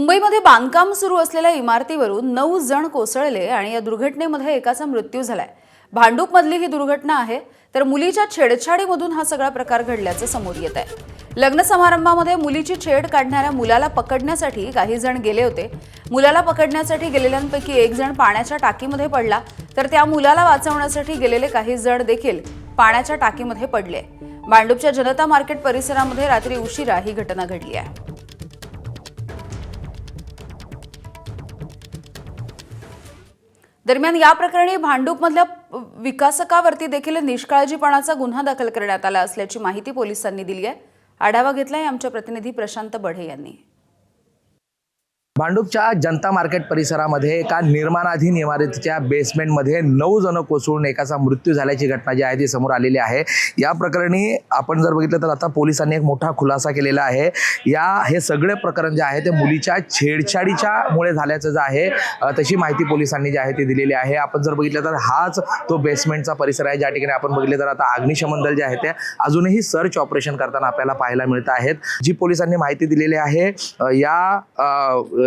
मुंबईमध्ये बांधकाम सुरू असलेल्या इमारतीवरून 9 जण कोसळले आणि या दुर्घटनेमध्ये एकाचा मृत्यू झालाय। भांडूपमधली ही दुर्घटना आहे, तर मुलीच्या छेडछाडीमधून हा सगळा प्रकार घडल्याचं समोर येत आहे। लग्न समारंभामध्ये मुलीची छेड काढणाऱ्या मुलाला पकडण्यासाठी काही जण गेले होते। मुलाला पकडण्यासाठी गेलेल्यांपैकी एक जण पाण्याच्या टाकीमध्ये पडला, तर त्या मुलाला वाचवण्यासाठी गेलेले काही जण देखील पाण्याच्या टाकीमध्ये पडले। भांडूपच्या जनता मार्केट परिसरामध्ये रात्री उशिरा ही घटना घडली आहे। दरम्यान या प्रकरणी भांडूपमधल्या विकासकावरती देखील निष्काळजीपणाचा गुन्हा दाखल करण्यात आला असल्याची माहिती पोलिसांनी दिली आहे। आढावा घेतलाय आमच्या प्रतिनिधी प्रशांत बढे यांनी। भांडूपच्या जनता मार्केट परिसरामध्ये एका निर्माणाधीन इमारतीच्या बेसमेंटमध्ये 9 जण कोसळून एकाचा मृत्यू झाल्याची घटना जी आहे ती समोर आलेली आहे। या प्रकरणी आपण जर बघितलं तर आता पोलिसांनी एक मोठा खुलासा केलेला आहे। हे सगळे प्रकरण जे आहे ते मुलीच्या छेडछाडीच्या मुळे झाल्याचं जे आहे तशी माहिती पोलिसांनी जी आहे ती दिलेली आहे। आपण जर बघितलं तर हाच तो बेसमेंटचा परिसर आहे ज्या ठिकाणी आपण बघितलं तर आता अग्निशमन दल जे आहे ते अजूनही सर्च ऑपरेशन करताना आपल्याला पाहायला मिळत आहेत। जी पोलिसांनी माहिती दिलेली आहे, या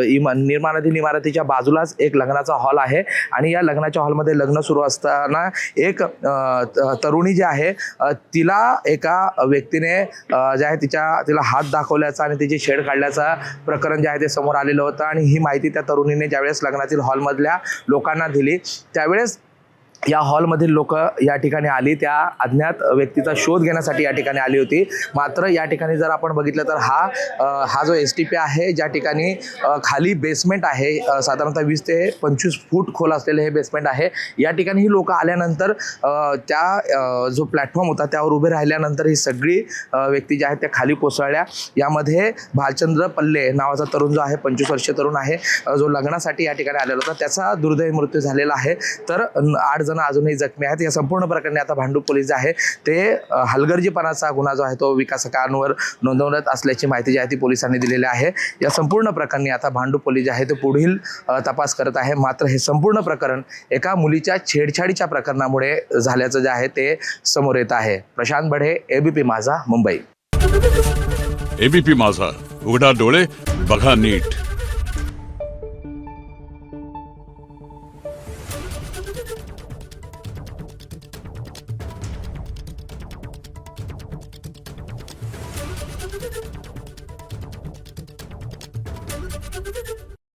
निर्माणाधीन इमारतीच्या बाजूलाच एक लग्नाचा हॉल आहे आणि या लग्नाच्या हॉलमध्ये लग्न सुरू असताना एक तरुणी जी आहे तिला एका व्यक्तीने जे आहे तिला हात दाखवल्याचा आणि तिची छेड काढल्याचा प्रकरण जे आहे ते समोर आलेलं होतं। आणि ही माहिती त्या तरुणीने ज्यावेळेस लग्नातील हॉलमधल्या लोकांना दिली त्यावेळेस या हॉलमधील लोक या ठिकाणी आली, त्या अज्ञात व्यक्तीचा शोध घेण्यासाठी या ठिकाणी आली होती। मात्र या ठिकाणी जर आपण बघितलं तर हा जो STP आहे ज्या ठिकाणी खाली बेसमेंट आहे, साधारणतः 20 ते 25 फूट खोल असलेले हे बेसमेंट आहे। या ठिकाणी ही लोक आल्यानंतर त्या जो प्लॅटफॉर्म होता त्यावर उभे राहिल्यानंतर ही सगळी व्यक्ती ज्या आहेत त्या खाली कोसळल्या। यामध्ये भालचंद्र पल्ले नावाचा तरुण जो आहे 25 वर्षीय तरुण आहे, जो लग्नासाठी या ठिकाणी आलेला होता, त्याचा दुर्दैवी मृत्यू झालेला आहे। तर 8 जण अजूनही जखमी आहेत। या संपूर्ण प्रकरणी आता भांडूप पोलीस जे आहे ते हलगर्जीपणाचा गुन्हा जो आहे तो विकासकांवर नोंदवण्यात असल्याची माहिती जी आहे ती पोलिसांनी दिलेली आहे। या संपूर्ण प्रकरणी आता भांडूप पोलीस जे आहे ते पुढील तपास करत आहे। मात्र हे संपूर्ण प्रकरण एका मुलीच्या छेडछाडीच्या प्रकरणामुळे झाल्याचं जे आहे ते समोर येत आहे। प्रशांत बढे, ABP माझा, मुंबई। ABP माझा, उघडा डोळे बघा नीट।